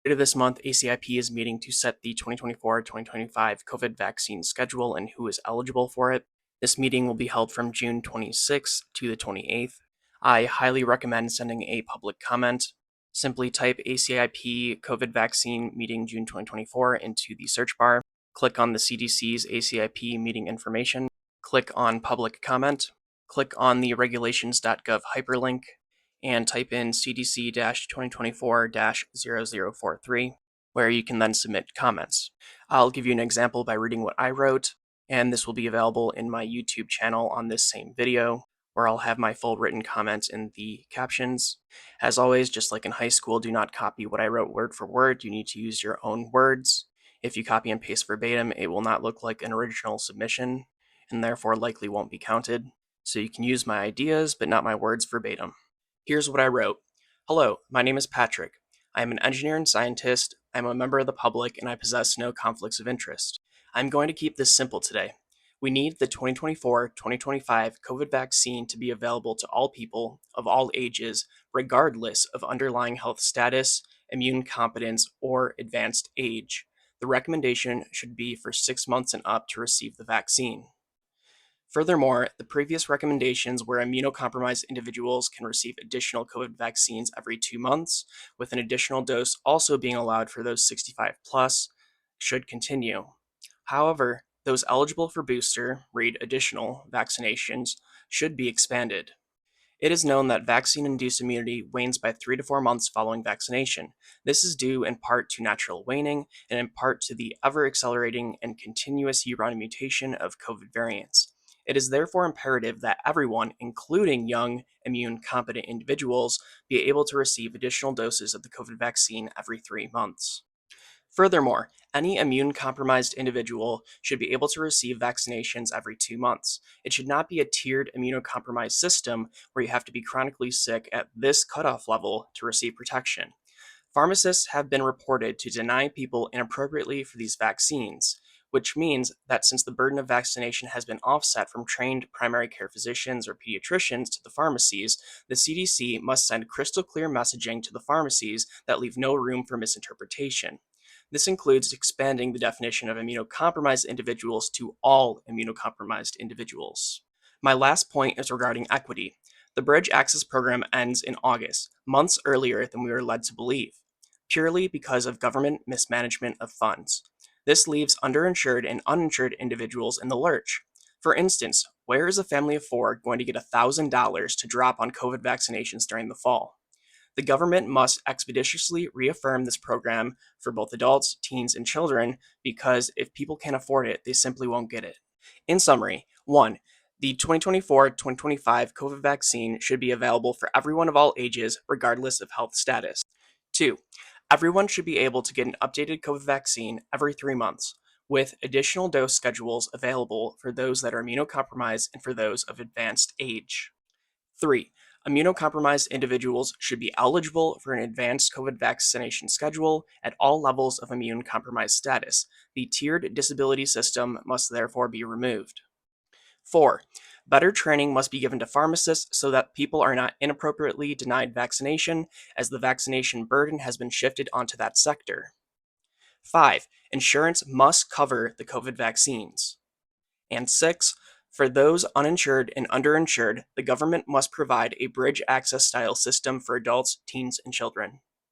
Later this month, ACIP is meeting to set the 2024-2025 COVID vaccine schedule and who is eligible for it. This meeting will be held from June 26th to the 28th. I highly recommend sending a public comment. Simply type ACIP COVID vaccine meeting June 2024 into the search bar. Click on the CDC's ACIP meeting information. Click on public comment. Click on the regulations.gov hyperlink and type in CDC-2024-0043, where you can then submit comments. I'll give you an example by reading what I wrote, and this will be available in my YouTube channel on this same video, where I'll have my full written comment in the captions. As always, just like in high school, do not copy what I wrote word for word. You need to use your own words. If you copy and paste verbatim, it will not look like an original submission, and therefore likely won't be counted. So you can use my ideas, but not my words verbatim. Here's what I wrote. Hello, my name is Patrick. I am an engineer and scientist. I'm a member of the public, and I possess no conflicts of interest. I'm going to keep this simple today. We need the 2024-2025 COVID vaccine to be available to all people of all ages, regardless of underlying health status, immune competence, or advanced age. The recommendation should be for 6 months and up to receive the vaccine. Furthermore, the previous recommendations where immunocompromised individuals can receive additional COVID vaccines every 2 months, with an additional dose also being allowed for those 65 plus, should continue. However, those eligible for booster, read additional, vaccinations should be expanded. It is known that vaccine-induced immunity wanes by 3 to 4 months following vaccination. This is due in part to natural waning and in part to the ever-accelerating and continuous year-round mutation of COVID variants. It is therefore imperative that everyone, including young, immune-competent individuals, be able to receive additional doses of the COVID vaccine every 3 months. Furthermore, any immune-compromised individual should be able to receive vaccinations every 2 months. It should not be a tiered immunocompromised system where you have to be chronically sick at this cutoff level to receive protection. Pharmacists have been reported to deny people inappropriately for these vaccines, which means that since the burden of vaccination has been offset from trained primary care physicians or pediatricians to the pharmacies, the CDC must send crystal clear messaging to the pharmacies that leave no room for misinterpretation. This includes expanding the definition of immunocompromised individuals to all immunocompromised individuals. My last point is regarding equity. The Bridge Access Program ends in August, months earlier than we were led to believe, purely because of government mismanagement of funds. This leaves underinsured and uninsured individuals in the lurch. For instance, where is a family of 4 going to get $1,000 to drop on COVID vaccinations during the fall? The government must expeditiously reaffirm this program for both adults, teens, and children because if people can't afford it, they simply won't get it. In summary, 1. The 2024-2025 COVID vaccine should be available for everyone of all ages, regardless of health status. 2. Everyone should be able to get an updated COVID vaccine every 3 months, with additional dose schedules available for those that are immunocompromised and for those of advanced age. 3. Immunocompromised individuals should be eligible for an advanced COVID vaccination schedule at all levels of immune compromised status. The tiered disability system must therefore be removed. 4. Better training must be given to pharmacists so that people are not inappropriately denied vaccination, as the vaccination burden has been shifted onto that sector. 5. Insurance must cover the COVID vaccines. And 6. For those uninsured and underinsured, the government must provide a bridge access style system for adults, teens, and children.